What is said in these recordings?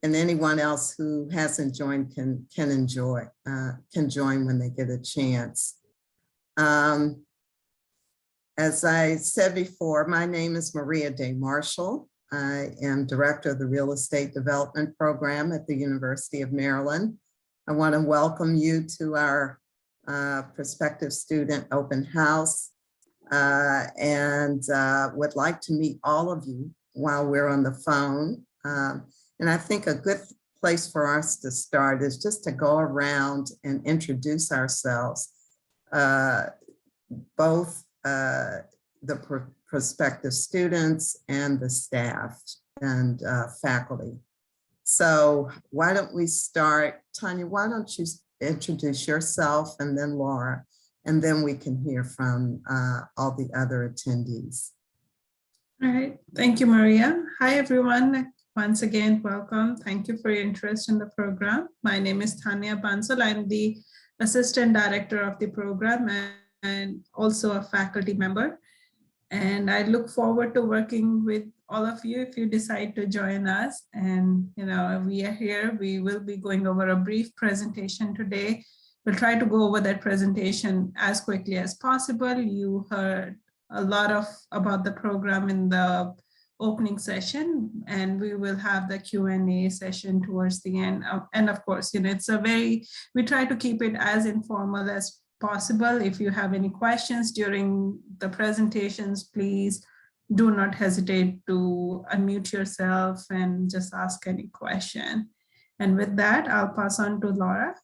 and anyone else who hasn't joined can join when they get a chance. As I said before, my name is Maria Day Marshall. I am Director of the Real Estate Development Program at the University of Maryland. I want to welcome you to our prospective student open house and would like to meet all of you while we're on the phone. And I think a good place for us to start is just to go around and introduce ourselves, both the prospective students and the staff and faculty. So why don't we start? Tanya, why don't you introduce yourself and then Laura, and then we can hear from all the other attendees. All right, thank you, Maria. Hi, everyone. Once again, welcome. Thank you for your interest in the program. My name is Tanya Bansal. I'm the Assistant Director of the program and also a faculty member. And I look forward to working with all of you if you decide to join us. And, you know, we are here. We will be going over a brief presentation today. We'll try to go over that presentation as quickly as possible. You heard a lot about the program in the opening session, and we will have the Q&A session towards the end. And of course, you know, we try to keep it as informal as possible. If you have any questions during the presentations, please do not hesitate to unmute yourself and just ask any question. And with that, I'll pass on to Laura.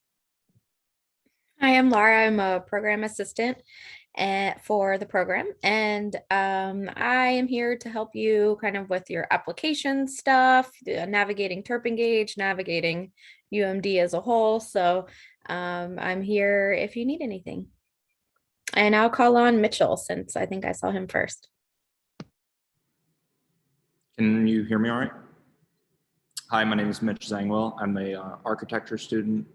Hi, I'm Laura. I'm a program assistant for the program, and I am here to help you kind of with your application stuff, navigating Terp Engage, navigating UMD as a whole. So I'm here if you need anything. And I'll call on Mitchell since I think I saw him first. Can you hear me all right? Hi, my name is Mitch Zangwell. I'm a architecture student,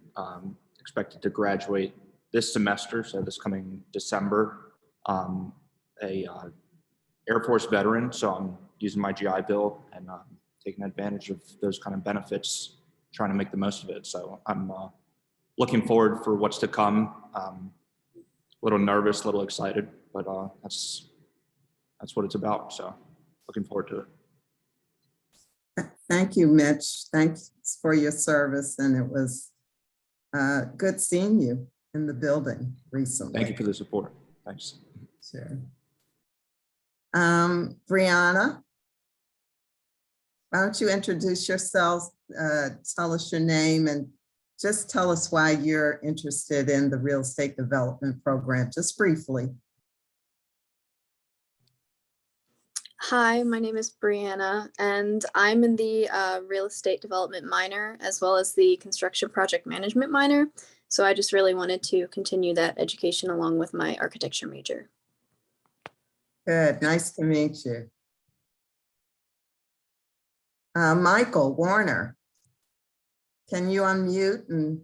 expected to graduate this semester, so this coming December. Air Force veteran, so I'm using my GI Bill and taking advantage of those kind of benefits, trying to make the most of it. So I'm looking forward for what's to come. A little nervous, a little excited, but that's what it's about. So looking forward to it. Thank you, Mitch. Thanks for your service. And it was good seeing you in the building recently. Thank you for the support. Thanks. Sure. Brianna, why don't you introduce yourself, tell us your name, and just tell us why you're interested in the real estate development program, just briefly. Hi, my name is Brianna, and I'm in the real estate development minor as well as the construction project management minor. So I just really wanted to continue that education along with my architecture major. Good, nice to meet you. Michael Warner, can you unmute? And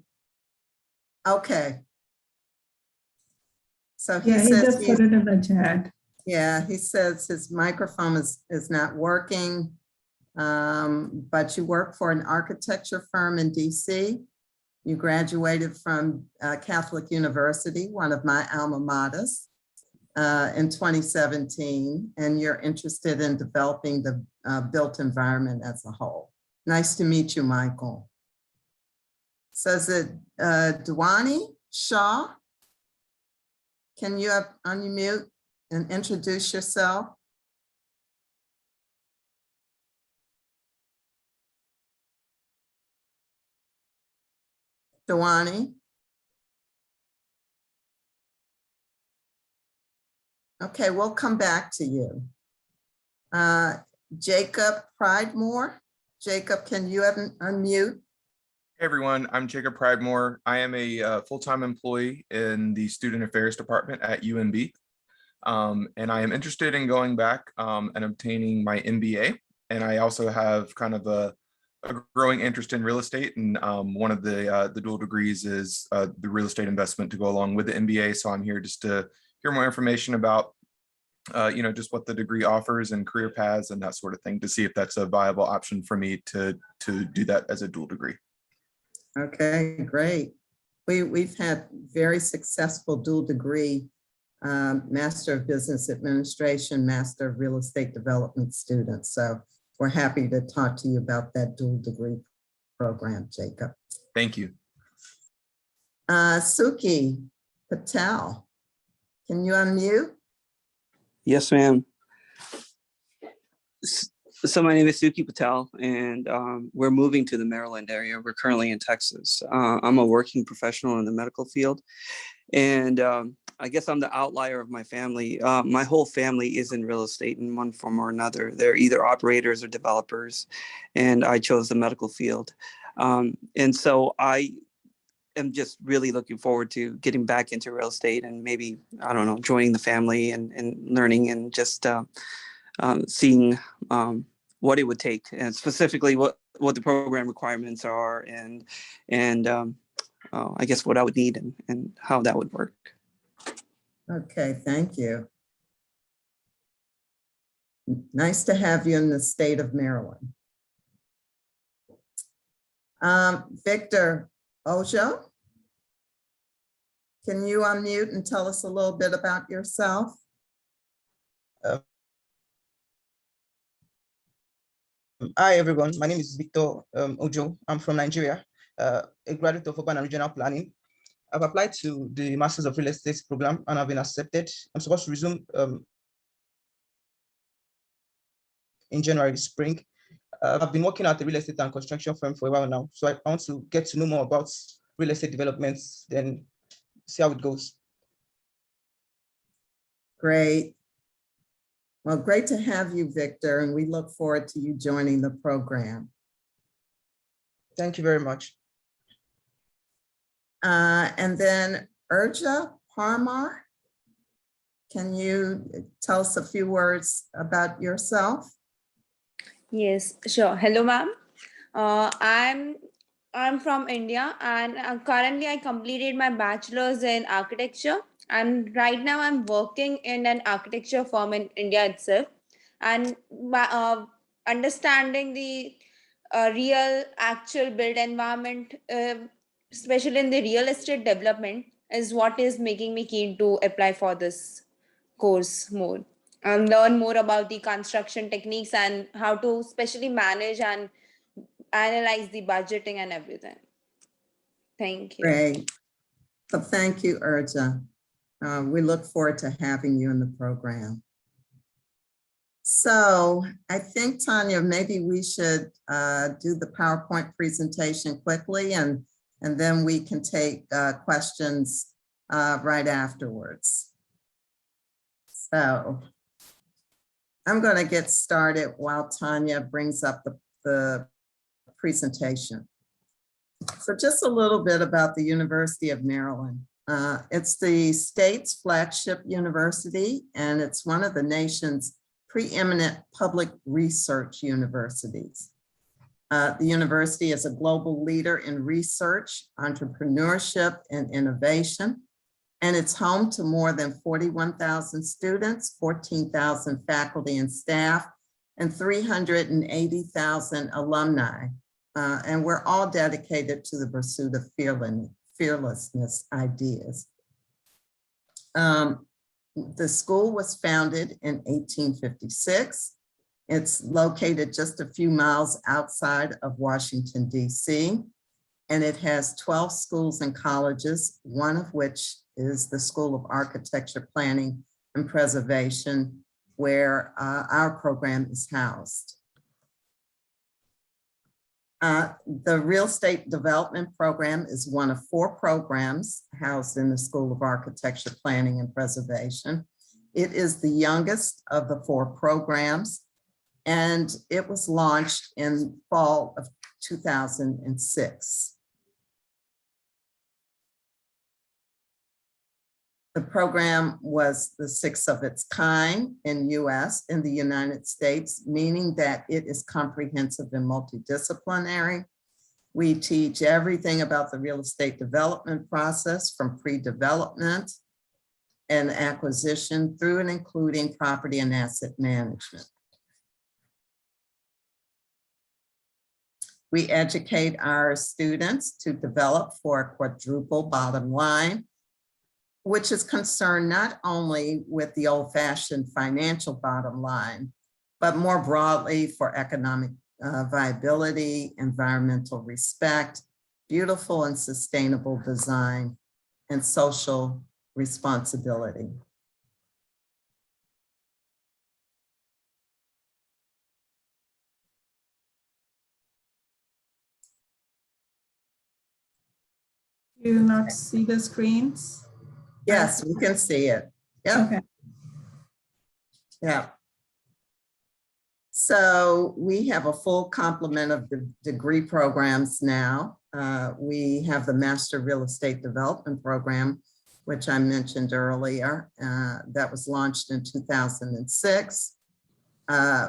okay. So he says just put it in the chat. Yeah, he says his microphone is not working, but you work for an architecture firm in DC. You graduated from Catholic University, one of my alma maters, in 2017, and you're interested in developing the built environment as a whole. Nice to meet you, Michael. Says it, Dwani Shaw, can you unmute and introduce yourself? Dwani. Okay, we'll come back to you. Jacob Pridemore. Jacob, can you unmute? Hey everyone, I'm Jacob Pridemore. I am a full-time employee in the Student Affairs Department at UNB. And I am interested in going back and obtaining my MBA. And I also have kind of a growing interest in real estate. And one of the dual degrees is the real estate investment to go along with the MBA. So I'm here just to hear more information about just what the degree offers and career paths and that sort of thing to see if that's a viable option for me to do that as a dual degree. Okay, great. We've had very successful dual degree Master of Business Administration, Master of Real Estate Development students. So we're happy to talk to you about that dual degree program, Jacob. Thank you. Suki Patel, can you unmute? Yes, ma'am. So my name is Suki Patel, and we're moving to the Maryland area. We're currently in Texas. I'm a working professional in the medical field, and I guess I'm the outlier of my family. My whole family is in real estate in one form or another. They're either operators or developers, and I chose the medical field. And so I am just really looking forward to getting back into real estate and maybe, I don't know, joining the family and learning and just seeing what it would take, and specifically what the program requirements are, and I guess what I would need and how that would work. Okay, thank you. Nice to have you in the state of Maryland. Victor Ojo, can you unmute and tell us a little bit about yourself? Hi everyone, my name is Victor Ojo. I'm from Nigeria, a graduate of Urban and Regional Planning. I've applied to the Masters of Real Estate program and I've been accepted. I'm supposed to resume in January, spring. I've been working at the real estate and construction firm for a while now, so I want to get to know more about real estate developments, then see how it goes. Great. Well, great to have you, Victor, and we look forward to you joining the program. Thank you very much. And then Urja Parmar, can you tell us a few words about yourself? Yes, sure. Hello, ma'am. I'm from India, and currently I completed my bachelor's in architecture. And right now I'm working in an architecture firm in India itself, and understanding the real actual built environment, especially in the real estate development, is what is making me keen to apply for this course more and learn more about the construction techniques and how to especially manage and analyze the budgeting and everything. Thank you. Great. So thank you, Urja. We look forward to having you in the program. So I think, Tanya, maybe we should do the PowerPoint presentation quickly, and then we can take questions right afterwards. So I'm going to get started while Tanya brings up the presentation. So just a little bit about the University of Maryland. It's the state's flagship university, and it's one of the nation's preeminent public research universities. The university is a global leader in research, entrepreneurship, and innovation, and it's home to more than 41,000 students, 14,000 faculty and staff, and 380,000 alumni. And we're all dedicated to the pursuit of fearlessness ideas. The school was founded in 1856. It's located just a few miles outside of Washington, D.C., and it has 12 schools and colleges, one of which is the School of Architecture, Planning, and Preservation, where our program is housed. The Real Estate Development Program is one of 4 programs housed in the School of Architecture, Planning, and Preservation. It is the youngest of the 4 programs, and it was launched in fall of 2006. The program was the 6th of its kind in the United States, meaning that it is comprehensive and multidisciplinary. We teach everything about the real estate development process from pre-development, and acquisition through and including property and asset management. We educate our students to develop for a quadruple bottom line, which is concerned not only with the old-fashioned financial bottom line, but more broadly for economic viability, environmental respect, beautiful and sustainable design, and social responsibility. You not see the screens? Yes, we can see it. Yeah. Okay. Yeah. So we have a full complement of the degree programs now. We have the Master Real Estate Development Program, which I mentioned earlier, that was launched in 2006.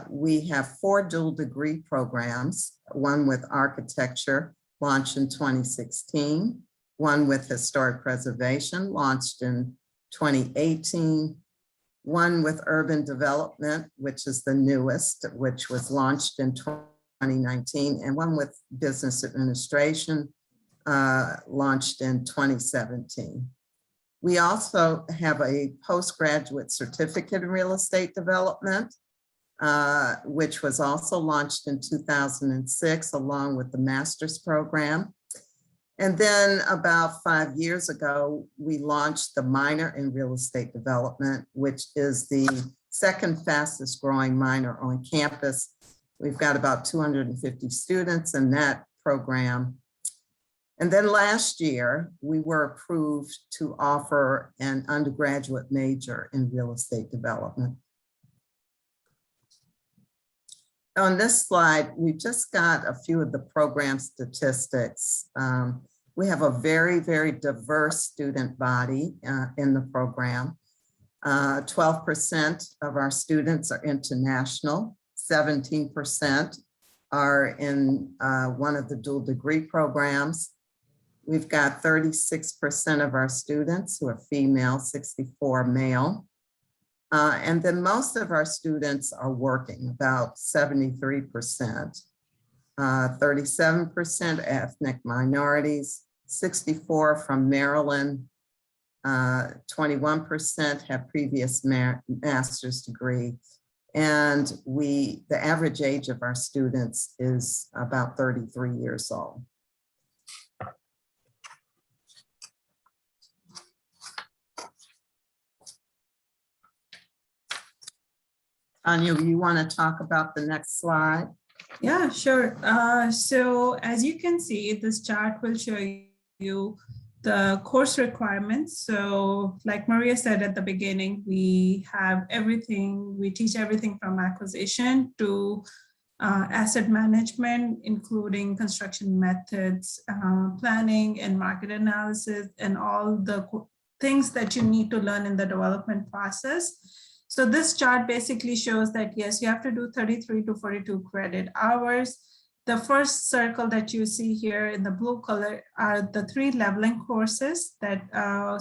We have 4 dual degree programs, one with architecture, launched in 2016, one with historic preservation, launched in 2018, one with urban development, which is the newest, which was launched in 2019, and one with business administration, launched in 2017. We also have a postgraduate certificate in real estate development, which was also launched in 2006, along with the master's program. And then about 5 years ago, we launched the minor in real estate development, which is the second fastest growing minor on campus. We've got about 250 students in that program. And then last year, we were approved to offer an undergraduate major in real estate development. On this slide, we just got a few of the program statistics. We have a very, very diverse student body in the program. 12% of our students are international, 17% are in one of the dual degree programs. We've got 36% of our students who are female, 64 male. And then most of our students are working, about 73%. 37% ethnic minorities, 64 from Maryland, 21% have previous master's degree. And the average age of our students is about 33 years old. Tanya, you want to talk about the next slide? Yeah, sure. So as you can see, this chart will show you the course requirements. So like Maria said at the beginning, we have everything, we teach everything from acquisition to asset management, including construction methods, planning and market analysis, and all the things that you need to learn in the development process. So this chart basically shows that, yes, you have to do 33 to 42 credit hours. The first circle that you see here in the blue color are the 3 leveling courses that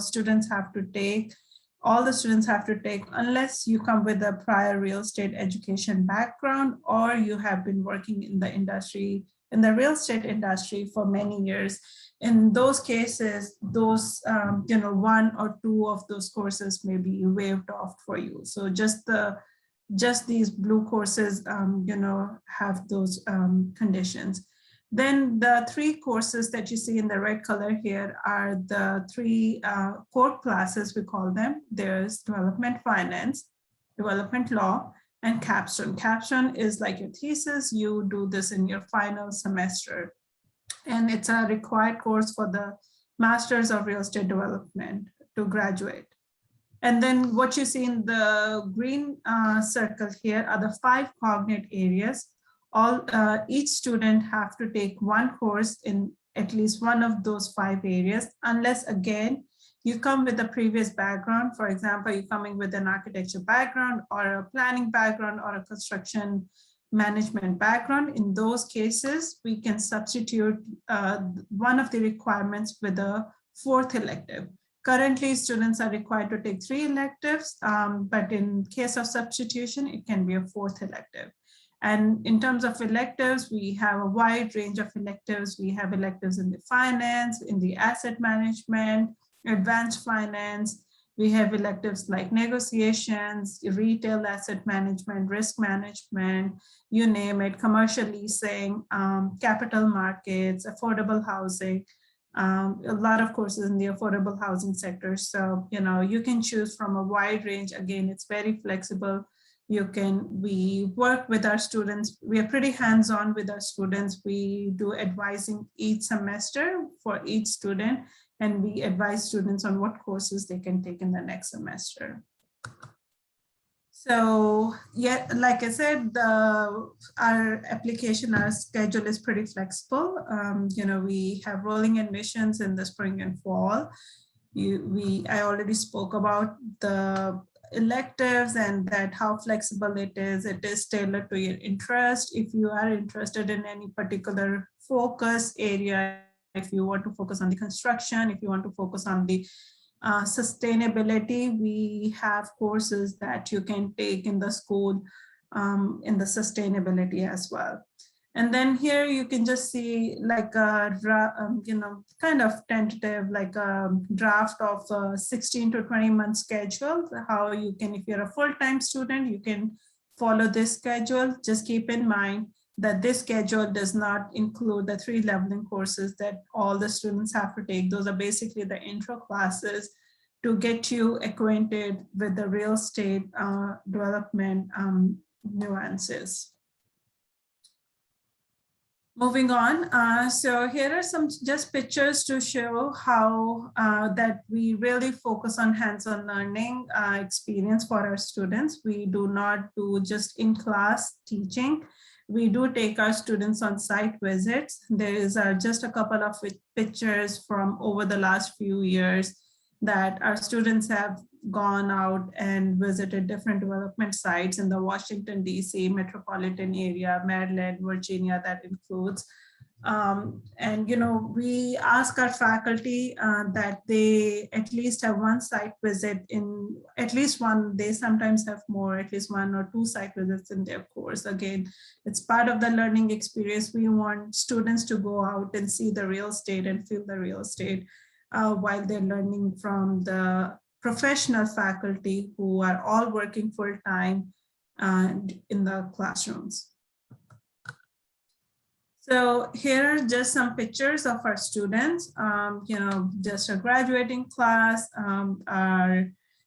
students have to take. All the students have to take unless you come with a prior real estate education background or you have been working in the industry, in the real estate industry for many years. In those cases, those, 1 or 2 of those courses may be waived off for you. So just these blue courses, have those conditions. Then the 3 courses that you see in the red color here are the 3 core classes, we call them. There's development finance, development law, and capstone. Capstone is like your thesis. You do this in your final semester. And it's a required course for the Masters of Real Estate Development to graduate. And then what you see in the green circle here are the 5 cognate areas. Each student have to take 1 course in at least one of those 5 areas, unless again, you come with a previous background. For example, you're coming with an architecture background or a planning background or a construction management background. In those cases, we can substitute one of the requirements with a 4th elective. Currently, students are required to take 3 electives, but in case of substitution, it can be a 4th elective. And in terms of electives, we have a wide range of electives. We have electives in the finance, in the asset management, advanced finance. We have electives like negotiations, retail asset management, risk management, you name it, commercial leasing, capital markets, affordable housing, a lot of courses in the affordable housing sector. So, you can choose from a wide range. Again, it's very flexible. We work with our students. We are pretty hands-on with our students. We do advising each semester for each student, and we advise students on what courses they can take in the next semester. So yeah, like I said, our application, our schedule is pretty flexible. We have rolling admissions in the spring and fall. I already spoke about the electives and that how flexible it is. It is tailored to your interest. If you are interested in any particular focus area, if you want to focus on the construction, if you want to focus on the sustainability, we have courses that you can take in the school in the sustainability as well. And then here you can just see like a, kind of tentative, like a draft of a 16 to 20 month schedule, how you can, if you're a full-time student, you can follow this schedule. Just keep in mind that this schedule does not include the 3 leveling courses that all the students have to take. Those are basically the intro classes to get you acquainted with the real estate development nuances. Moving on, so here are some just pictures to show how that we really focus on hands-on learning experience for our students. We do not do just in-class teaching. We do take our students on site visits. There is just a couple of pictures from over the last few years that our students have gone out and visited different development sites in the Washington, D.C. metropolitan area, Maryland, Virginia, that includes. And, we ask our faculty that they at least have one site visit in, at least one, they sometimes have more, at least 1 or 2 site visits in their course. Again, it's part of the learning experience. We want students to go out and see the real estate and feel the real estate while they're learning from the professional faculty who are all working full-time in the classrooms. So here are just some pictures of our students, just a graduating class.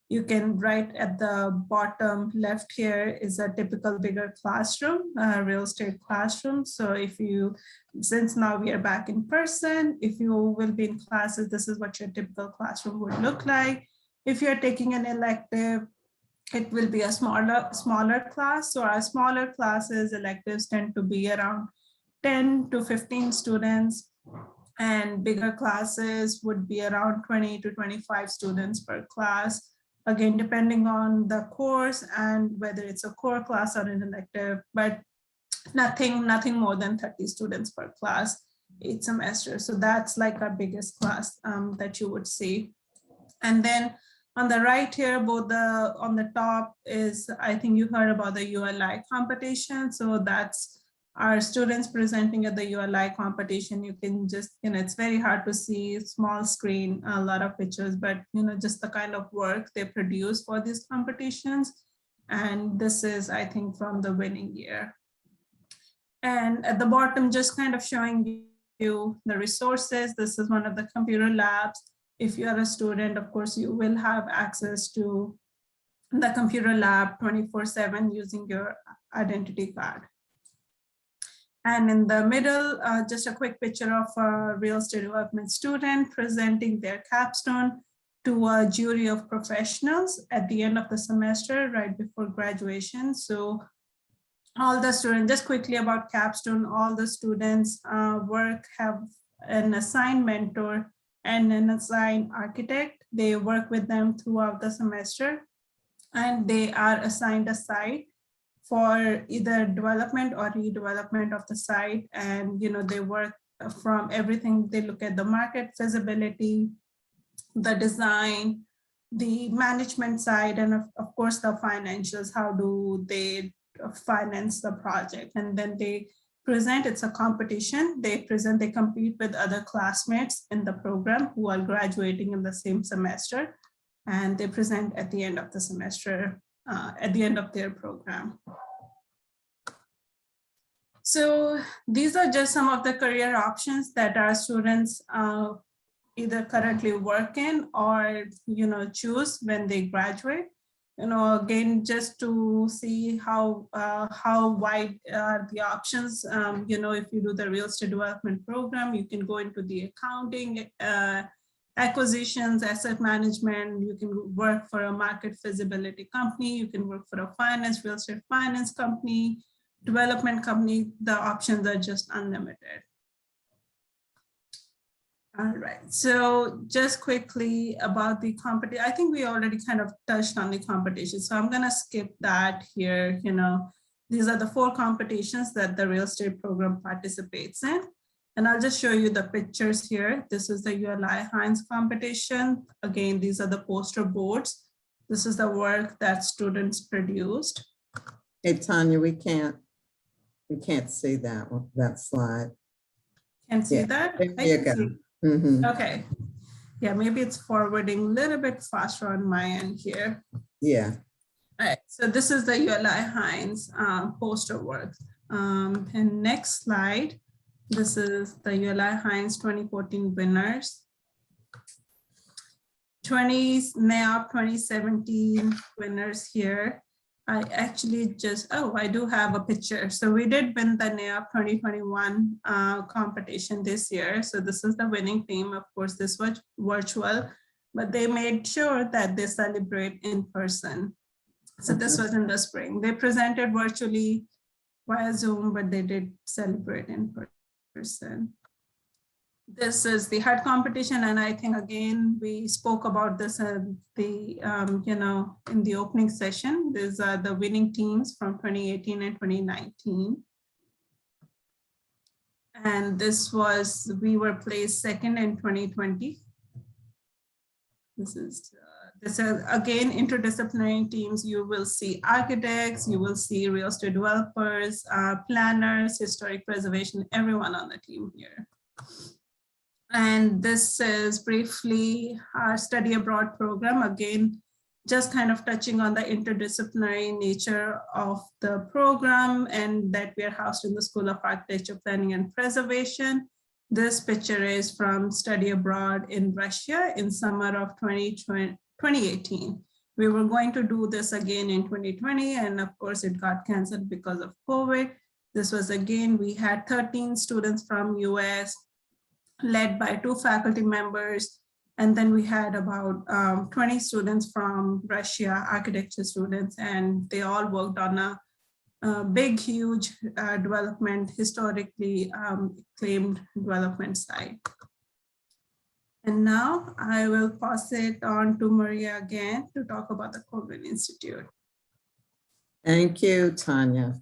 You can write at the bottom left here is a typical bigger classroom, real estate classroom. So since now we are back in person, if you will be in classes, this is what your typical classroom would look like. If you're taking an elective, it will be a smaller class. So our smaller classes, electives tend to be around 10 to 15 students, and bigger classes would be around 20 to 25 students per class. Again, depending on the course and whether it's a core class or an elective, but nothing more than 30 students per class each semester. So that's like our biggest class that you would see. And then on the right here, on the top is, I think you heard about the ULI competition. So that's our students presenting at the ULI competition. You can just, it's very hard to see, small screen, a lot of pictures, but just the kind of work they produce for these competitions. And this is, I think, from the winning year. And at the bottom, just kind of showing you the resources. This is one of the computer labs. If you are a student, of course, you will have access to the computer lab 24/7 using your identity card. And in the middle, just a quick picture of a real estate development student presenting their capstone to a jury of professionals at the end of the semester, right before graduation. So all the students, just quickly about capstone, all the students have an assigned mentor and an assigned architect. They work with them throughout the semester, and they are assigned a site for either development or redevelopment of the site. And they work from everything. They look at the market feasibility, the design, the management side, and of course the financials. How do they finance the project? And then they present. It's a competition. They present, they compete with other classmates in the program who are graduating in the same semester, and they present at the end of the semester, at the end of their program. So these are just some of the career options that our students either currently work in or choose when they graduate. Again, just to see how wide are the options. If you do the real estate development program, you can go into the accounting, acquisitions, asset management. You can work for a market feasibility company. You can work for a real estate finance company, development company. The options are just unlimited. All right, so just quickly about the competition. I think we already kind of touched on the competition, so I'm gonna skip that here. These are the 4 competitions that the real estate program participates in. And I'll just show you the pictures here. This is the ULI Hines competition. Again, these are the poster boards. This is the work that students produced. Hey, Tanya, we can't see that slide. Can't see Yeah, that? there I you can go. see. Okay. Yeah, maybe it's forwarding a little bit faster on my end here. Yeah. All right, so this is the ULI Hines poster work. And next slide, this is the ULI Hines 2014 winners. NAIOP 2017 winners here. I actually I do have a picture. So we did win the NAIOP 2021 competition this year. So this is the winning team. Of course, this was virtual, but they made sure that they celebrate in person. So this was in the spring. They presented virtually via Zoom, but they did celebrate in person. This is the HUD competition, and I think again we spoke about this in the in the opening session. These are the winning teams from 2018 and 2019, and we were placed second in 2020. This is again interdisciplinary teams. You will see architects, you will see real estate developers, planners, historic preservation, everyone on the team here. And this is briefly our study abroad program. Again, just kind of touching on the interdisciplinary nature of the program, and that we are housed in the School of Architecture, Planning and Preservation. This picture is from study abroad in Russia in summer of 2018. We were going to do this again in 2020, and of course it got canceled because of COVID. This was again, we had 13 students from US, led by 2 faculty members. And then we had about 20 students from Russia, architecture students, and they all worked on a big, huge development, historically claimed development site. And now I will pass it on to Maria again to talk about the Colvin Institute. Thank you, Tanya.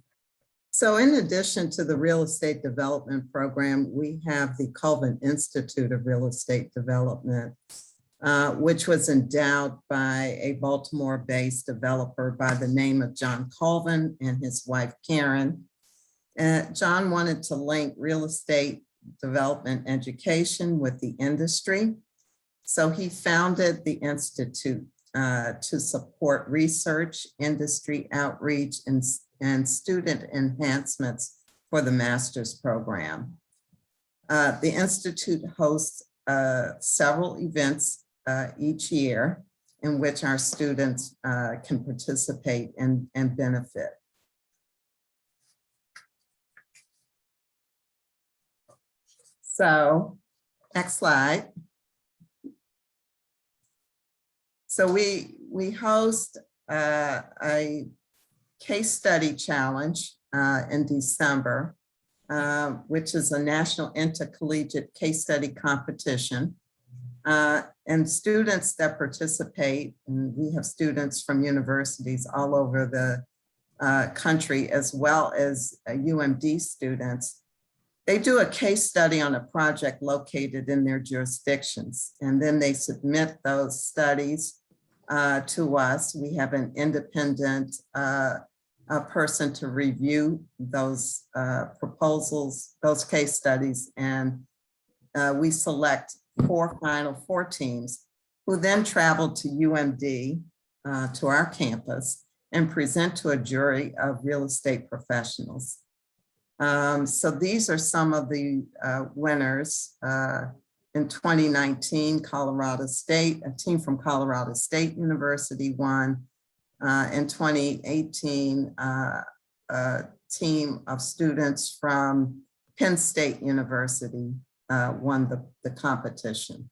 So in addition to the real estate development program, we have the Colvin Institute of Real Estate Development, which was endowed by a Baltimore-based developer by the name of John Colvin and his wife, Karen. John wanted to link real estate development education with the industry. So he founded the Institute to support research, industry outreach, and student enhancements for the master's program. The Institute hosts several events each year in which our students can participate and benefit. So, next slide. So we host a case study challenge in December, which is a national intercollegiate case study competition. And students that participate, and we have students from universities all over the country, as well as UMD students, They do a case study on a project located in their jurisdictions, and then they submit those studies to us. We have an independent person to review those proposals, those case studies, and we select four teams who then travel to UMD, to our campus, and present to a jury of real estate professionals. So these are some of the winners. In 2019, Colorado State, a team from Colorado State University won. In 2018, a team of students from Penn State University won the competition.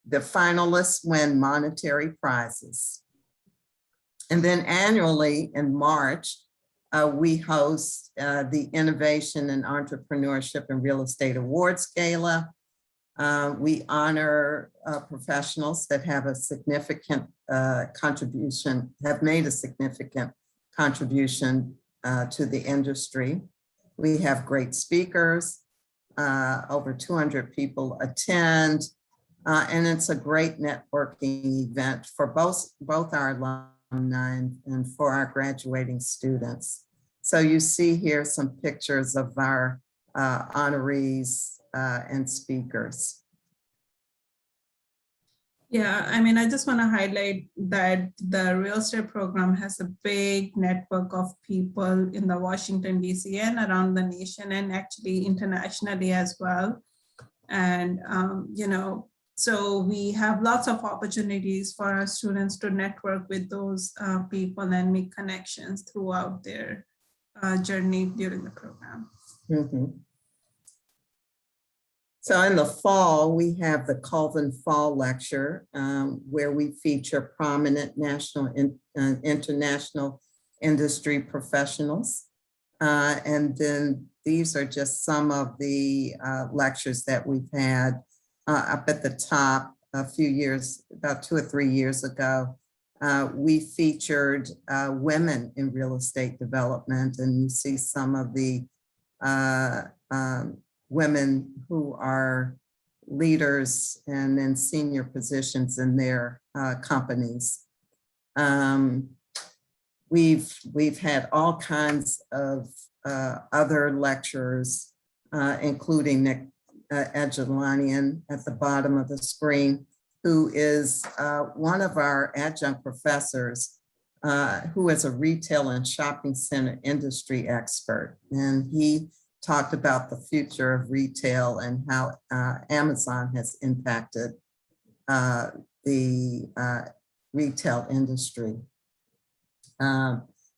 The finalists win monetary prizes. And then annually in March, we host the Innovation and Entrepreneurship and Real Estate Awards Gala. We honor professionals that have a significant contribution, have made a significant contribution to the industry. We have great speakers, over 200 people attend, and it's a great networking event for both our alumni and for our graduating students. So you see here some pictures of our honorees and speakers. Yeah, I mean, I just want to highlight that the real estate program has a big network of people in the Washington, DC and around the nation, and actually internationally as well. And, you know, so we have lots of opportunities for our students to network with those people and make connections throughout their journey during the program. Mm-hmm. So in the fall, we have the Colvin Fall Lecture, where we feature prominent national and international industry professionals. And then these are just some of the lectures that we've had up at the top a few years, about 2 or 3 years ago. We featured women in real estate development, and you see some of the women who are leaders and in senior positions in their companies. We've had all kinds of other lecturers, including Nick Edgelanian at the bottom of the screen, who is one of our adjunct professors, who is a retail and shopping center industry expert. And he talked about the future of retail and how Amazon has impacted the retail industry.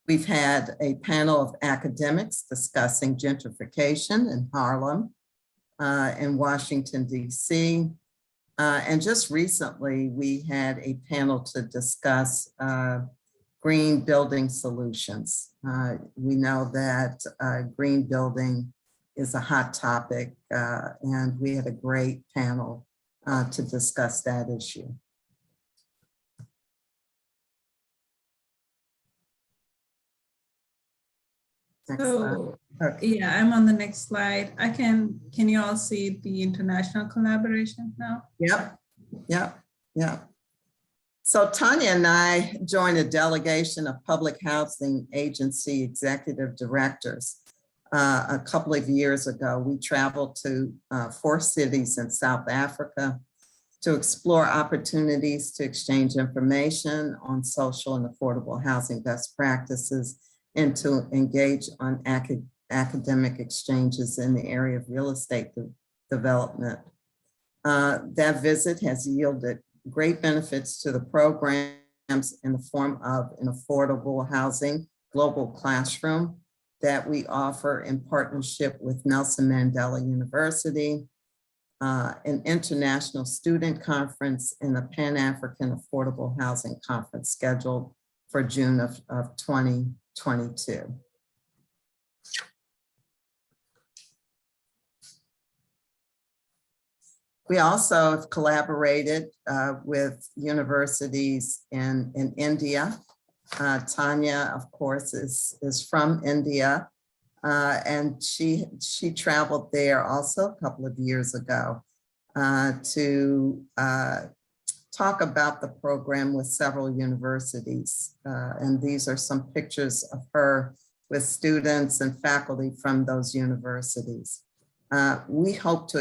We've had a panel of academics discussing gentrification in Harlem, in Washington, DC. And just recently, we had a panel to discuss green building solutions. We know that green building is a hot topic, and we had a great panel to discuss that issue. Next slide. So, Okay. yeah, I'm on the next slide. Can you all see the international collaboration now? Yep. So Tanya and I joined a delegation of public housing agency executive directors a couple of years ago. We traveled to 4 cities in South Africa to explore opportunities to exchange information on social and affordable housing best practices and to engage on academic exchanges in the area of real estate development. That visit has yielded great benefits to the programs in the form of an affordable housing global classroom that we offer in partnership with Nelson Mandela University, an international student conference, and a Pan-African Affordable Housing Conference scheduled for June of 2022. We also have collaborated with universities in India. Tanya, of course, is from India. And she traveled there also a couple of years ago to talk about the program with several universities. And these are some pictures of her with students and faculty from those universities. We hope to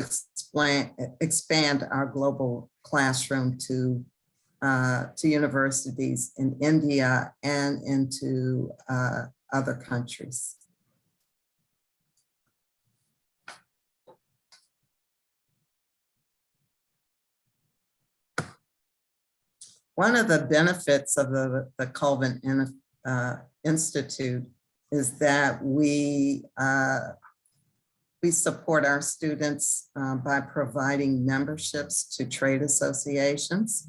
expand our global classroom to universities in India and into other countries. One of the benefits of the Colvin Institute is that we support our students by providing memberships to trade associations.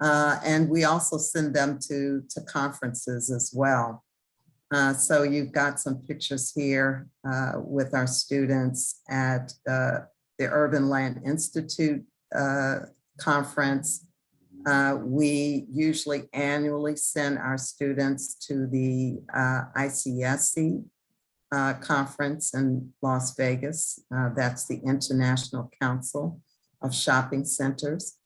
And we also send them to conferences as well. So you've got some pictures here with our students at the Urban Land Institute conference. We usually annually send our students to the ICSC conference in Las Vegas. That's the International Council of Shopping Centers.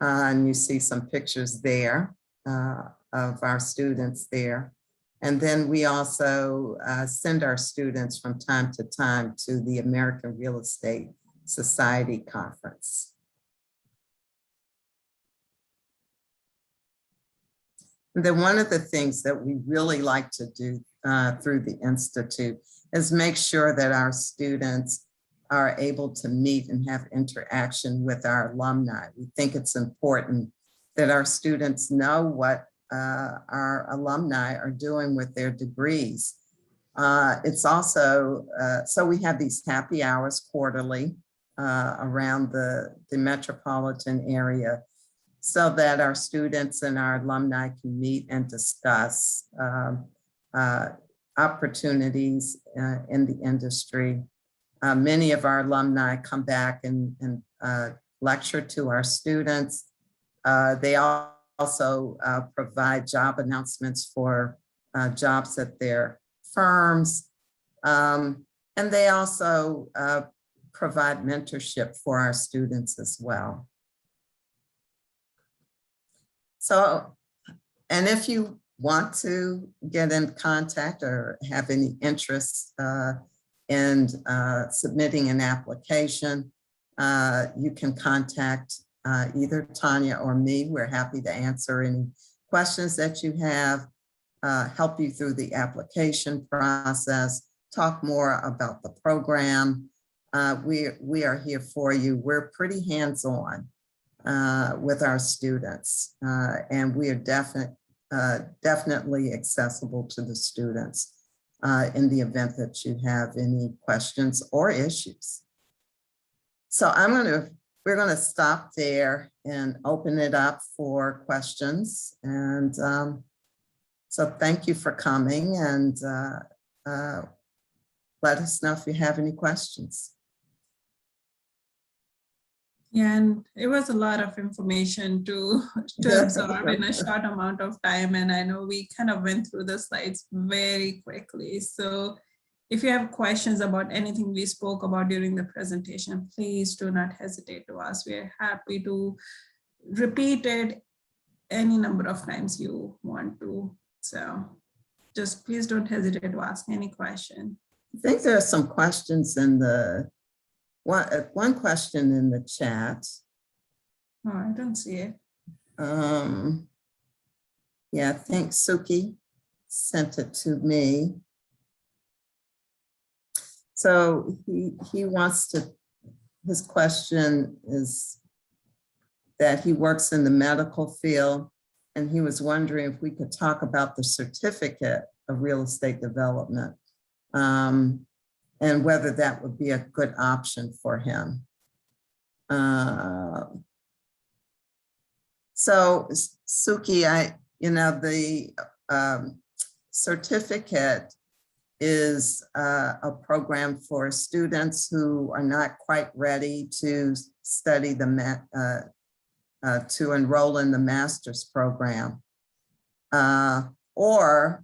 And you see some pictures there of our students there. And then we also send our students from time to time to the American Real Estate Society Conference. And then one of the things that we really like to do through the Institute is make sure that our students are able to meet and have interaction with our alumni. We think it's important that our students know what our alumni are doing with their degrees. It's also, so we have these happy hours quarterly around the metropolitan area, so that our students and our alumni can meet and discuss opportunities in the industry. Many of our alumni come back and lecture to our students. They also provide job announcements for jobs at their firms. And they also provide mentorship for our students as well. So, and if you want to get in contact or have any interest in submitting an application, you can contact either Tanya or me. We're happy to answer any questions that you have, help you through the application process, talk more about the program. We are here for you. We're pretty hands-on with our students, and we are definitely accessible to the students in the event that you have any questions or issues. So we're gonna stop there and open it up for questions. And so thank you for coming, and let us know if you have any questions. Yeah, and it was a lot of information to absorb in a short amount of time. And I know we kind of went through the slides very quickly. So if you have questions about anything we spoke about during the presentation, please do not hesitate to ask. We're happy to repeat it any number of times you want to. So just please don't hesitate to ask any question. I think there are some questions in the, one question in the chat. Oh, I don't see it. Yeah, I think Suki sent it to me. So he wants to, his question is that he works in the medical field, and he was wondering if we could talk about the certificate of real estate development, and whether that would be a good option for him. So Suki, the certificate is a program for students who are not quite ready to study to enroll in the master's program. Or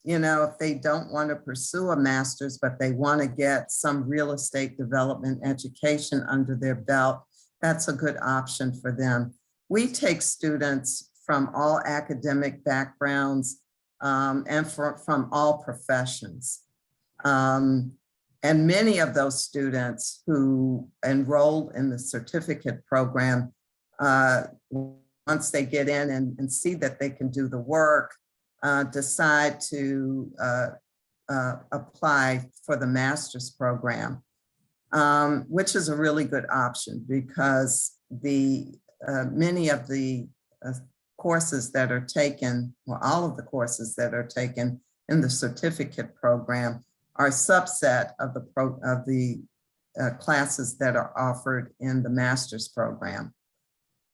you know, if they don't want to pursue a master's, but they want to get some real estate development education under their belt, that's a good option for them. We take students from all academic backgrounds and from all professions. And many of those students who enroll in the certificate program, once they get in and see that they can do the work, decide to apply for the master's program, which is a really good option because many of the courses that are taken, or all of the courses that are taken in the certificate program are a subset of the classes that are offered in the master's program.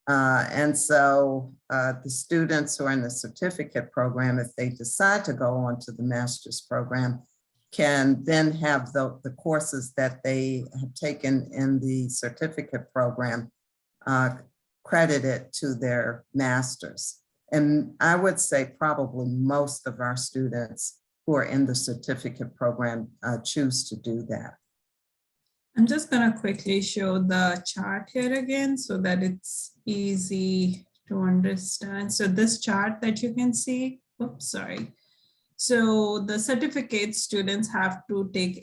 And so the students who are in the certificate program, if they decide to go on to the master's program, can then have the courses that they have taken in the certificate program credited to their master's. And I would say probably most of our students who are in the certificate program choose to do that. I'm just gonna quickly show the chart here again so that it's easy to understand. So this chart that you can see, oops, sorry. So the certificate students have to take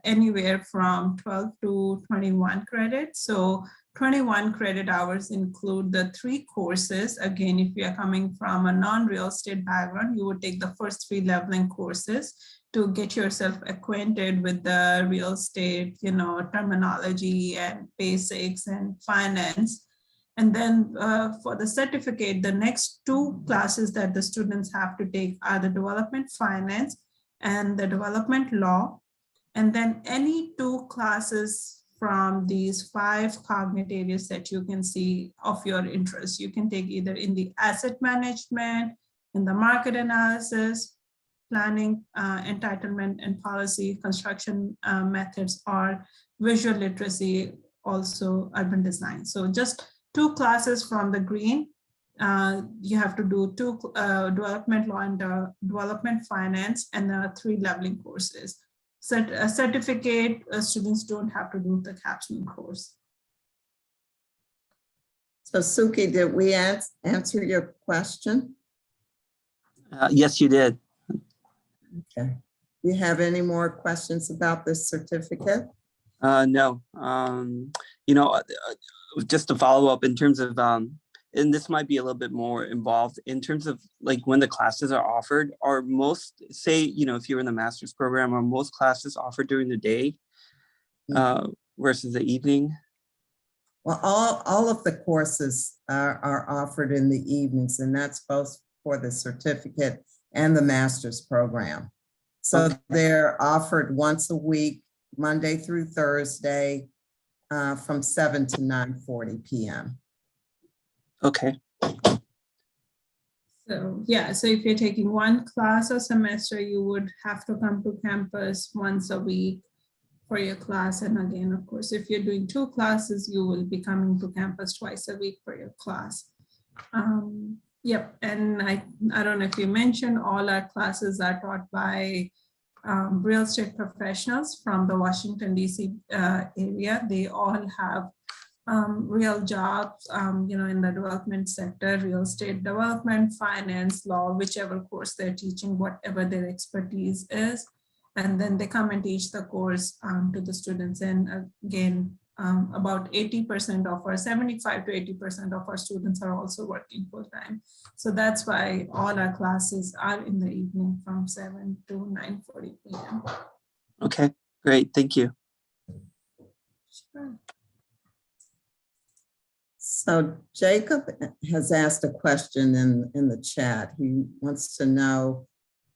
anywhere from 12 to 21 credits. So 21 credit hours include the 3 courses. Again, if you are coming from a non-real estate background, you would take the first 3 leveling courses to get yourself acquainted with the real estate, terminology and basics and finance. And then for the certificate, the next 2 classes that the students have to take are the development finance and the development law. And then any 2 classes from these 5 cognitive areas that you can see of your interest. You can take either in the asset management, in the market analysis, planning, entitlement and policy, construction methods, or visual literacy, also urban design. So just 2 classes from the green. You have to do 2 development law and development finance and 3 leveling courses. Certificate students don't have to do the capstone course. So Suki, did we answer your question? Yes, you did. Okay. Do you have any more questions about this certificate? No. Just to follow up in terms of, and this might be a little bit more involved in terms of like when the classes are offered, are most, say, if you're in the master's program, are most classes offered during the day versus the evening? Well, all of the courses are offered in the evenings, and that's both for the certificate and the master's program. So they're offered once a week, Monday through Thursday, from 7 to 9:40 p.m. Okay. So yeah, so if you're taking 1 class a semester, you would have to come to campus once a week for your class. And again, of course, if you're doing 2 classes, you will be coming to campus twice a week for your class. Yep, and I don't know if you mentioned, all our classes are taught by real estate professionals from the Washington, D.C. Area. They all have real jobs, in the development sector, real estate development, finance, law, whichever course they're teaching, whatever their expertise is. And then they come and teach the course to the students. And again, about 80% of our 75 to 80% of our students are also working full time. So that's why all our classes are in the evening from 7 to 9:40 p.m. Okay, great. Thank you. Sure. So Jacob has asked a question in the chat. He wants to know,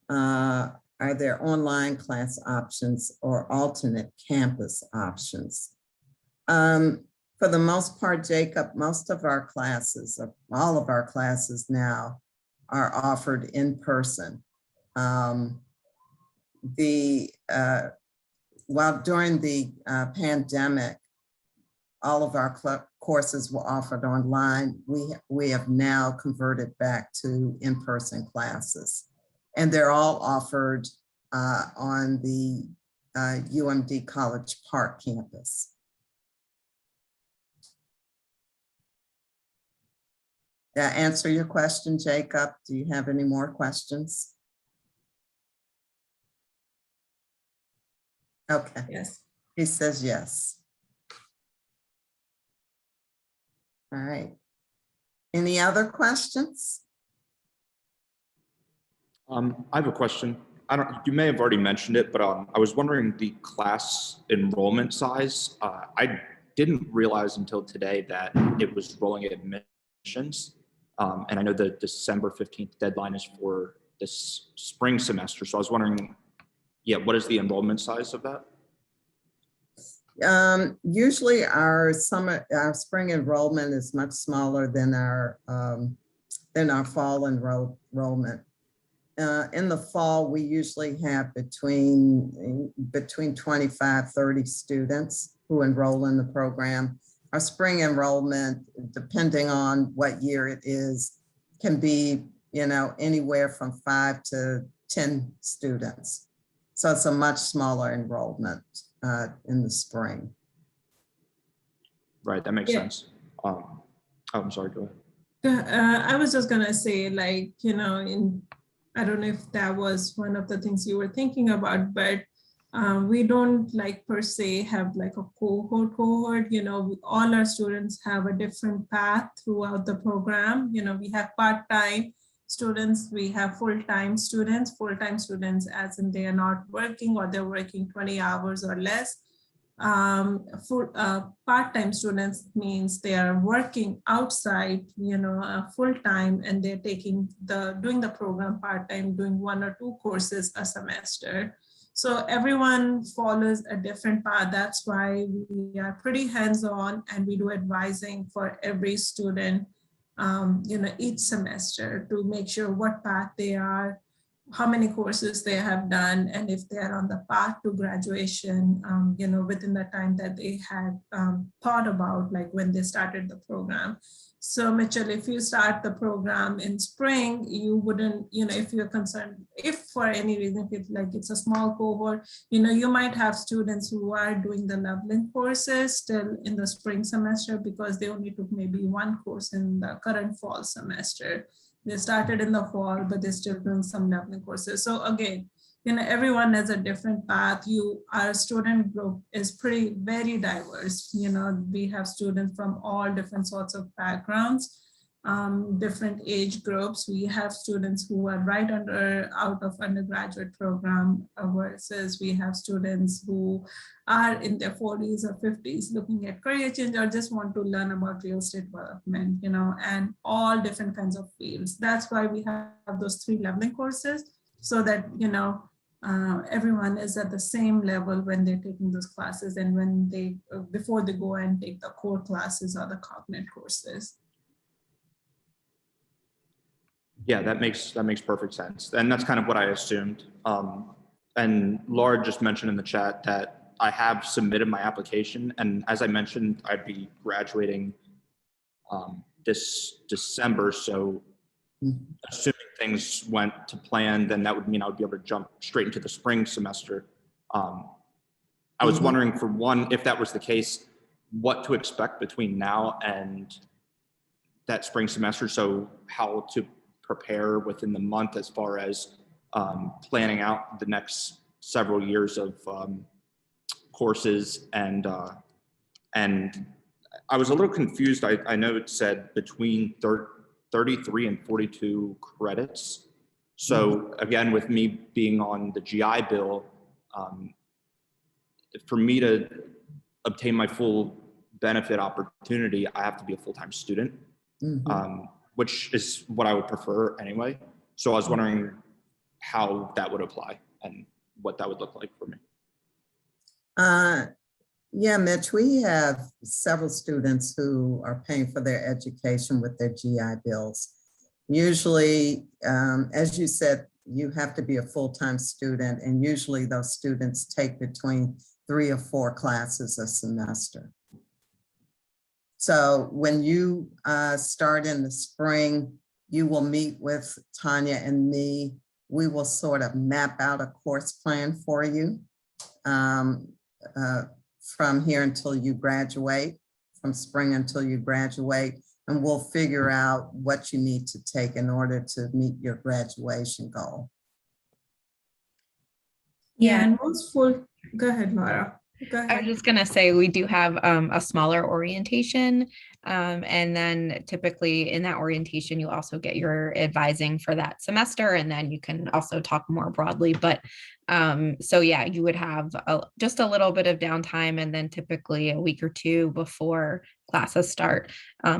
are there online class options or alternate campus options? For the most part, Jacob, most of our classes, all of our classes now are offered in person. While during the pandemic, all of our courses were offered online, we have now converted back to in-person classes. And they're all offered on the UMD College Park campus. That answer your question, Jacob? Do you have any more questions? Okay, Yes. he says yes. All right. Any other questions? I have a question. You may have already mentioned it, but I was wondering the class enrollment size. I didn't realize until today that it was rolling admissions. And I know the December 15th deadline is for this spring semester. So I was wondering, yeah, what is the enrollment size of that? Usually our spring enrollment is much smaller than our fall enrollment. In the fall, we usually have between 25, 30 students who enroll in the program. Our spring enrollment, depending on what year it is, can be, anywhere from 5 to 10 students. So it's a much smaller enrollment in the spring. Right, that makes Yeah. sense. Oh, I'm sorry, go ahead. I was just gonna say, like, I don't know if that was one of the things you were thinking about, but we don't per se have like a cohort. All our students have a different path throughout the program. We have part-time students, we have full-time students as in they are not working or they're working 20 hours or less. Part-time students means they are working outside, full-time, and they're doing the program part-time, doing 1 or 2 courses a semester. So everyone follows a different path. That's why we are pretty hands-on and we do advising for every student, each semester to make sure what path they are, how many courses they have done, and if they're on the path to graduation, within the time that they had thought about, like when they started the program. So Mitchell, if you start the program in spring, you wouldn't, if you're concerned, if for any reason, if it's a small cohort, you might have students who are doing the leveling courses still in the spring semester because they only took maybe 1 course in the current fall semester. They started in the fall, but they're still doing some leveling courses. So again, everyone has a different path. Our student group is very diverse. We have students from all different sorts of backgrounds, different age groups. We have students who are right out of undergraduate program versus we have students who are in their 40s or 50s looking at career change or just want to learn about real estate development, and all different kinds of fields. That's why we have those 3 leveling courses so that, everyone is at the same level when they're taking those classes and when before they go and take the core classes or the cognate courses. Yeah, that makes perfect sense. And that's kind of what I assumed. And Laura just mentioned in the chat that I have submitted my application. And as I mentioned, I'd be graduating this December. So assuming things went to plan, then that would mean I would be able to jump straight into the spring semester. I was wondering, for one, if that was the case, what to expect between now and that spring semester. So how to prepare within the month as far as planning out the next several years of courses. And I was a little confused. I know it said between 33 and 42 credits. So again, with me being on the GI Bill, for me to obtain my full benefit opportunity, I have to be a full-time student, which is what I would prefer anyway. So I was wondering how that would apply and what that would look like for me. Yeah, Mitch, we have several students who are paying for their education with their GI Bills. Usually, as you said, you have to be a full-time student, and usually those students take between 3 or 4 classes a semester. So when you start in the spring, you will meet with Tanya and me we will sort of map out a course plan for you um, from here until you graduate, from spring until you graduate, and we'll figure out what you need to take in order to meet your graduation goal. Yeah, and most full, go ahead, Laura. Go I was ahead. just gonna say, we do have a smaller orientation. And then typically in that orientation, you also get your advising for that semester, and then you can also talk more broadly. But so yeah, you would have just a little bit of downtime, and then typically a week or two before classes start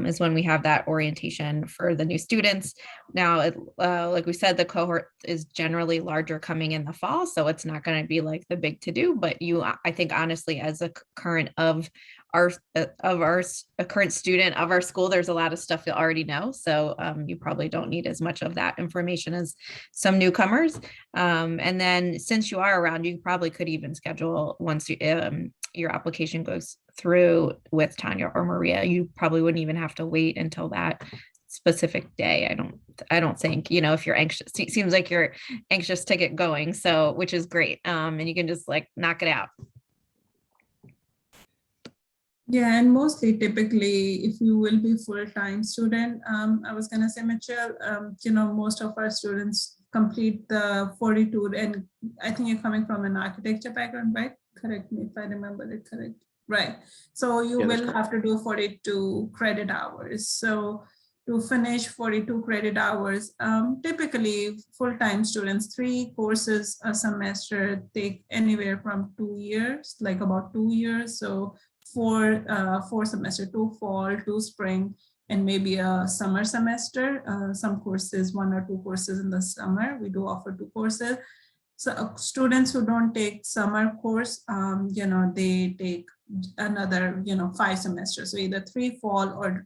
is when we have that orientation for the new students. Now, like we said, the cohort is generally larger coming in the fall, so it's not going to be like the big to do. But I think honestly, as a current of a current student of our school, there's a lot of stuff you already know. So you probably don't need as much of that information as some newcomers. And then since you are around, you probably could even schedule once your application goes through with Tanya or Maria, you probably wouldn't even have to wait until that specific day. I don't think, if you're anxious, it seems like you're anxious to get going. So, which is great. And you can just like knock it out. Yeah, and mostly typically, if you will be full-time student, I was gonna say, Mitchell, most of our students complete the 42, and I think you're coming from an architecture background, right? Correct me if I remember it correct. Right. So you will have to do 42 credit hours. So to finish 42 credit hours, typically full-time students, 3 courses a semester take anywhere from 2 years, like about 2 years. So 4 semester, 2 fall, 2 spring, and maybe a summer semester. Some courses, 1 or 2 courses in the summer. We do offer 2 courses. So students who don't take summer course, they take another, 5 semesters. So either 3 fall or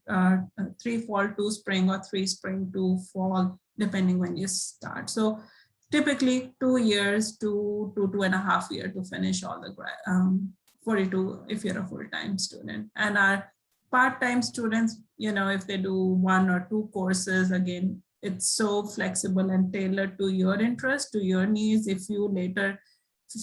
3 fall, 2 spring, or 3 spring, 2 fall, depending when you start. So typically 2 years to 2.5 years to finish all the 42 if you're a full-time student. And our part-time students, if they do 1 or 2 courses, again, it's so flexible and tailored to your interest, to your needs. If you later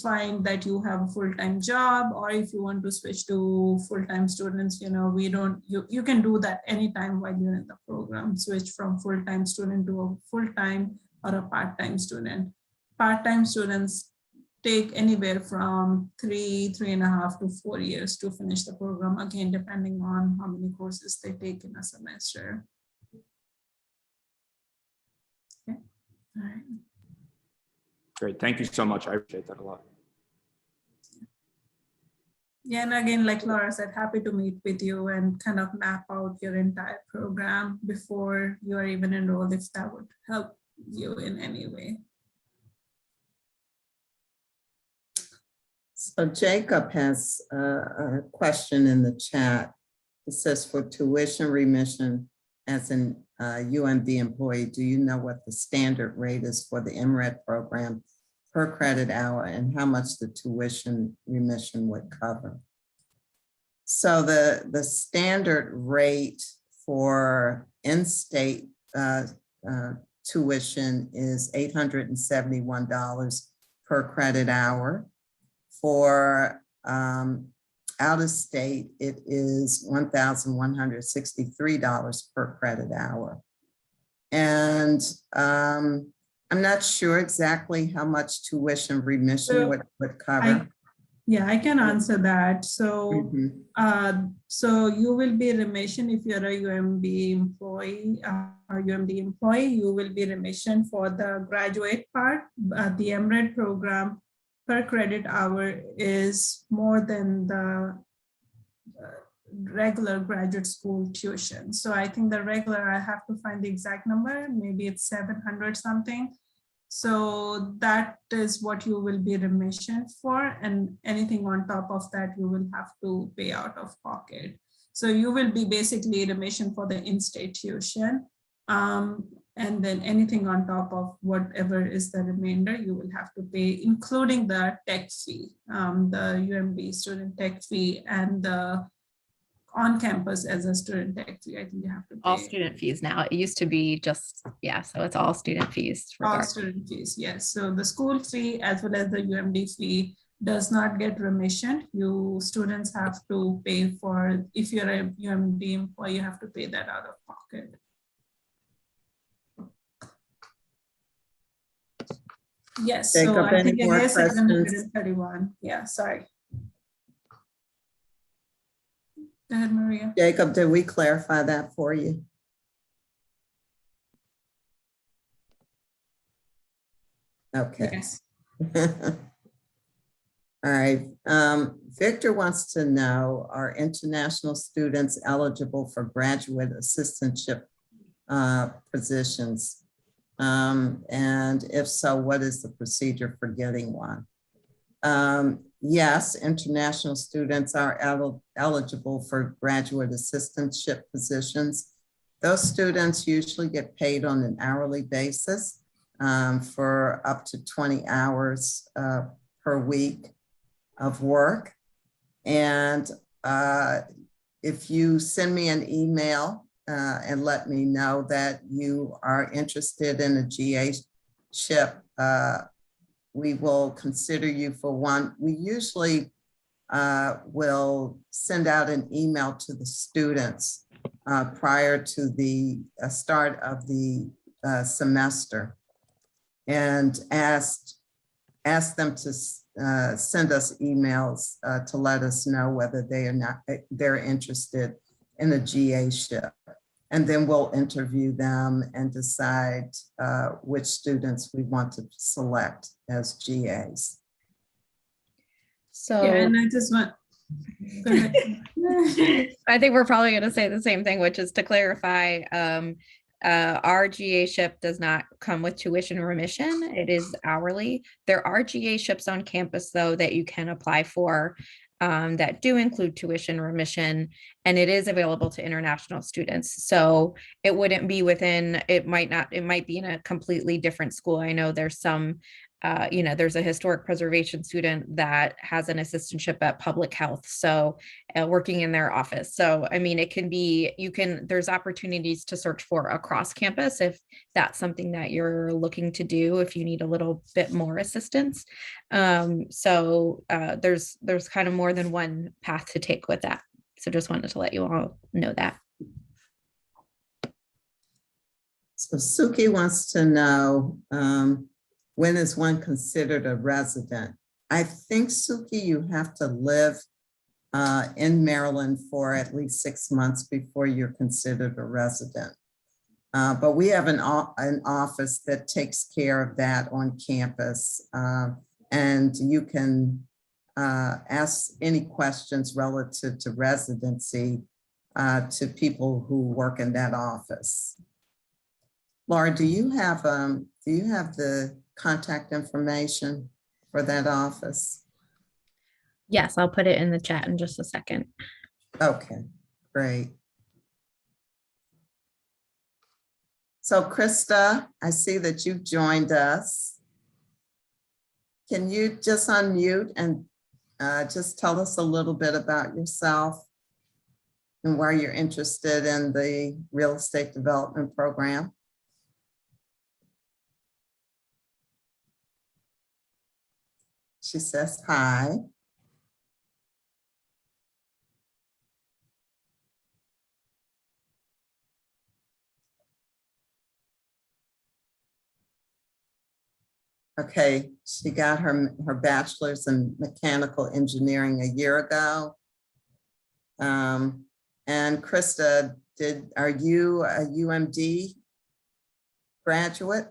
find that you have a full-time job, or if you want to switch to full-time students, you can do that anytime while you're in the program, switch from full-time student to a full-time or a part-time student. Part-time students take anywhere from 3.5 to 4 years to finish the program, again, depending on how many courses they take in a semester. Okay. All right. Great. Thank you so much. I appreciate that a lot. Yeah, and again, like Laura said, happy to meet with you and kind of map out your entire program before you are even enrolled, if that would help you in any way. So Jacob has a question in the chat. It says, for tuition remission as an UMD employee, do you know what the standard rate is for the MRED program per credit hour, and how much the tuition remission would cover? So the standard rate for in-state tuition is $871 per credit hour. For out of state, it is $1,163 per credit hour. And I'm not sure exactly how much tuition remission would cover. I can answer that. So, so you will be remission if you're a UMD employee. You will be remission for the graduate part. The MRED program per credit hour is more than the regular graduate school tuition. So I think the regular, I have to find the exact number, maybe it's 700 something. So that is what you will be remission for, and anything on top of that you will have to pay out of pocket. So you will be basically remission for the in-state tuition. And then anything on top of whatever is the remainder, you will have to pay, including the tech fee, the UMB student tech fee, and the on campus as a student tech fee. I think you have to All pay student fees now. It used to be just, yeah, so it's all student fees. all regardless. student fees. Yes, so the school fee as well as the UMD fee does not get remission. You students have to pay for, if you're a UMD employee, you have to pay that out of pocket. Yes, so Jacob, I any think more it is questions? 731. Yeah, sorry. Go ahead, Maria. Jacob, did we clarify that for you? Okay. Yes. All right. Victor wants to know, are international students eligible for graduate assistantship positions? And if so, what is the procedure for getting one? Yes, international students are eligible for graduate assistantship positions. Those students usually get paid on an hourly basis for up to 20 hours per week of work. And if you send me an email and let me know that you are interested in a GA-ship, we will consider you for one. We usually will send out an email to the students prior to the start of the semester and ask them to send us emails to let us know whether they're interested in a GA-ship. And then we'll interview them and decide which students we want to select as GAs. So Yeah, and I just want, go ahead. I think we're probably going to say the same thing, which is to clarify, our GA-ship does not come with tuition remission. It is hourly. There are GA-ships on campus, though, that you can apply for that do include tuition remission, and it is available to international students. So it wouldn't be within, it might be in a completely different school. I know there's some, there's a historic preservation student that has an assistantship at public health. So working in their office. So, I mean, it can be, there's opportunities to search for across campus if that's something that you're looking to do, if you need a little bit more assistance. So there's kind of more than one path to take with that. So just wanted to let you all know that. So Suki wants to know, when is one considered a resident? I think, Suki, you have to live in Maryland for at least 6 months before you're considered a resident. But we have an office that takes care of that on campus. And you can ask any questions relative to residency to people who work in that office. Laura, do you have the contact information for that office? Yes, I'll put it in the chat in just a second. Okay, great. So Krista, I see that you've joined us. Can you just unmute and just tell us a little bit about yourself and why you're interested in the real estate development program? She says hi. Okay, she got her bachelor's in mechanical engineering a year ago. And Krista, are you a UMD graduate?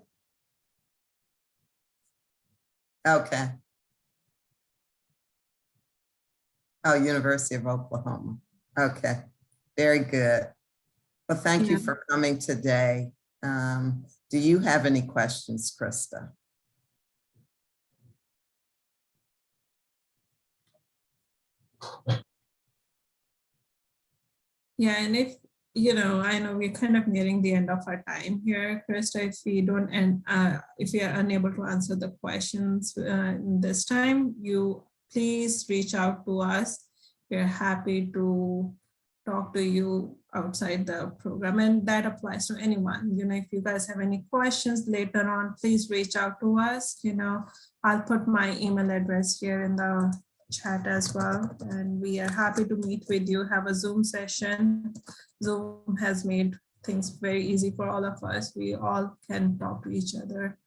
Okay. Oh, University of Oklahoma. Okay, very good. Well, thank you for coming today. Do you have any questions, Krista? Yeah, and if, I know we're kind of nearing the end of our time here, Krista, if we don't, and if we are unable to answer the questions this time, you please reach out to us. We're happy to talk to you outside the program, and that applies to anyone. If you guys have any questions later on, please reach out to us. I'll put my email address here in the chat as well, and we are happy to meet with you, have a Zoom session. Zoom has made things very easy for all of us. We all can talk to each other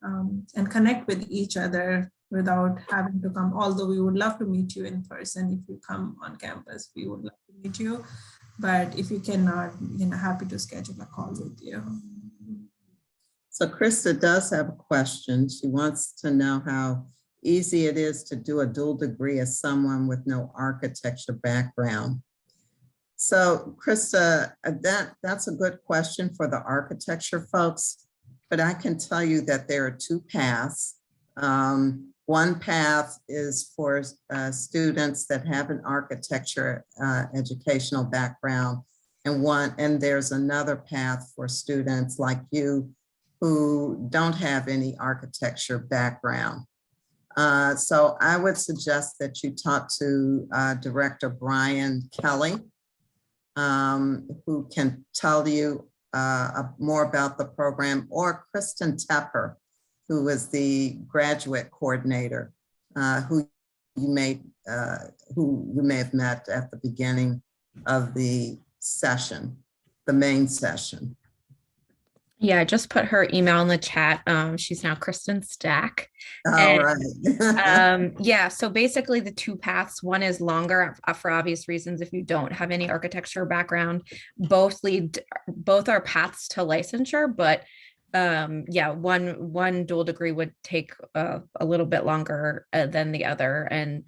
and connect with each other without having to come, although we would love to meet you in person. If you come on campus, we would love to meet you. But if you cannot, happy to schedule a call with you. So Krista does have a question. She wants to know how easy it is to do a dual degree as someone with no architecture background. So Krista, that's a good question for the architecture folks, but I can tell you that there are two paths. One path is for students that have an architecture educational background, and there's another path for students like you who don't have any architecture background. So I would suggest that you talk to Director Brian Kelly, who can tell you more about the program, or Kristen Tepper, who is the graduate coordinator, who you may have met at the beginning of the session, the main session. Yeah, I just put her email in the chat. She's now Kristen Stack. All right. Yeah, so basically the two paths, one is longer for obvious reasons if you don't have any architecture background. Both are paths to licensure, but yeah, one dual degree would take a little bit longer than the other. And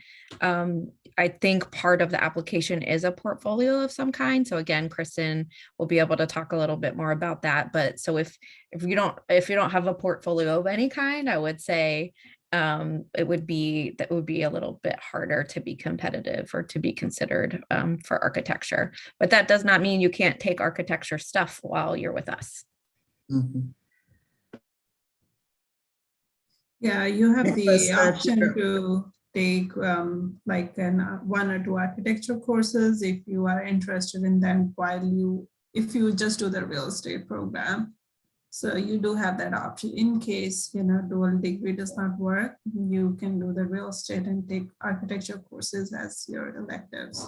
I think part of the application is a portfolio of some kind. So again, Kristen will be able to talk a little bit more about that. But so if you don't have a portfolio of any kind, I would say that would be a little bit harder to be competitive or to be considered for architecture. But that does not mean you can't take architecture stuff while you're with us. Mm-hmm. Yeah, you have the option Sure. to take like one or two architecture courses if you are interested in them if you just do the real estate program. So you do have that option in case, dual degree does not work. You can do the real estate and take architecture courses as your electives.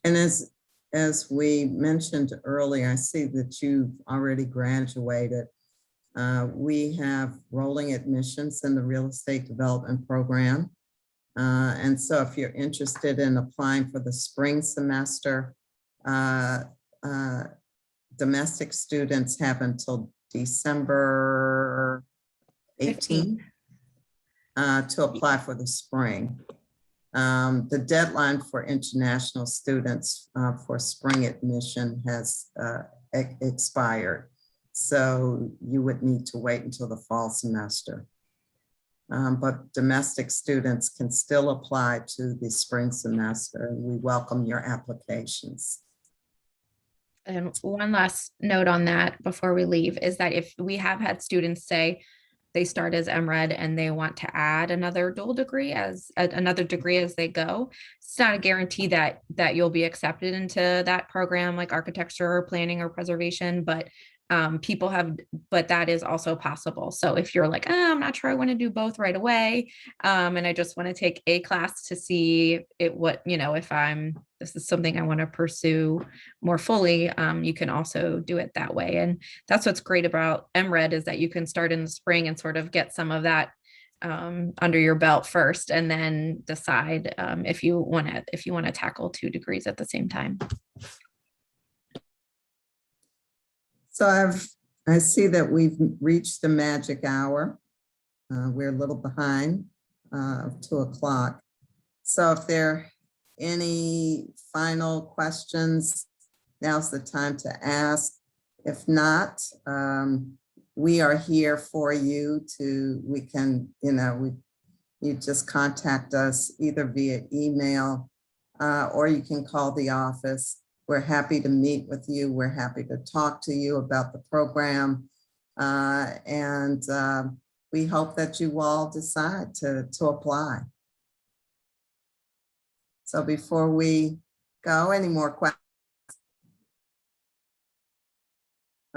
And as we mentioned earlier, I see that you've already graduated. We have rolling admissions in the real estate development program. And so if you're interested in applying for the spring semester, domestic students have until December 18th to apply for the spring. The deadline for international students for spring admission has expired. So you would need to wait until the fall semester. But domestic students can still apply to the spring semester, and we welcome your applications. And one last note on that before we leave is that if we have had students say they start as MRED and they want to add another dual degree as they go, it's not a guarantee that you'll be accepted into that program like architecture or planning or preservation, but that is also possible. So if you're like, I'm not sure I want to do both right away, and I just want to take a class to see if this is something I want to pursue more fully, you can also do it that way. And that's what's great about MRED is that you can start in the spring and sort of get some of that under your belt first, and then decide if you want to tackle 2 degrees at the same time. So I see that we've reached the magic hour. We're a little behind 2 o'clock. So if there are any final questions, now's the time to ask. If not, we are here for you you just contact us either via email or you can call the office. We're happy to meet with you. We're happy to talk to you about the program. And we hope that you all decide to apply. So before we go, any more questions?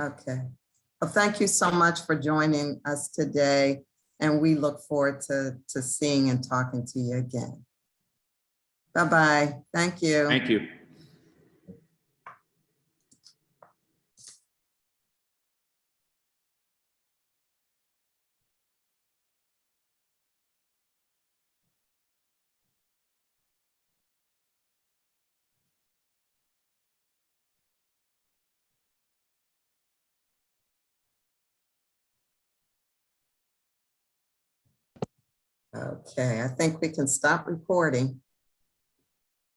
Okay. Well, thank you so much for joining us today, and we look forward to seeing and talking to you again. Bye-bye. Thank you. Thank you. Okay, I think we can stop recording.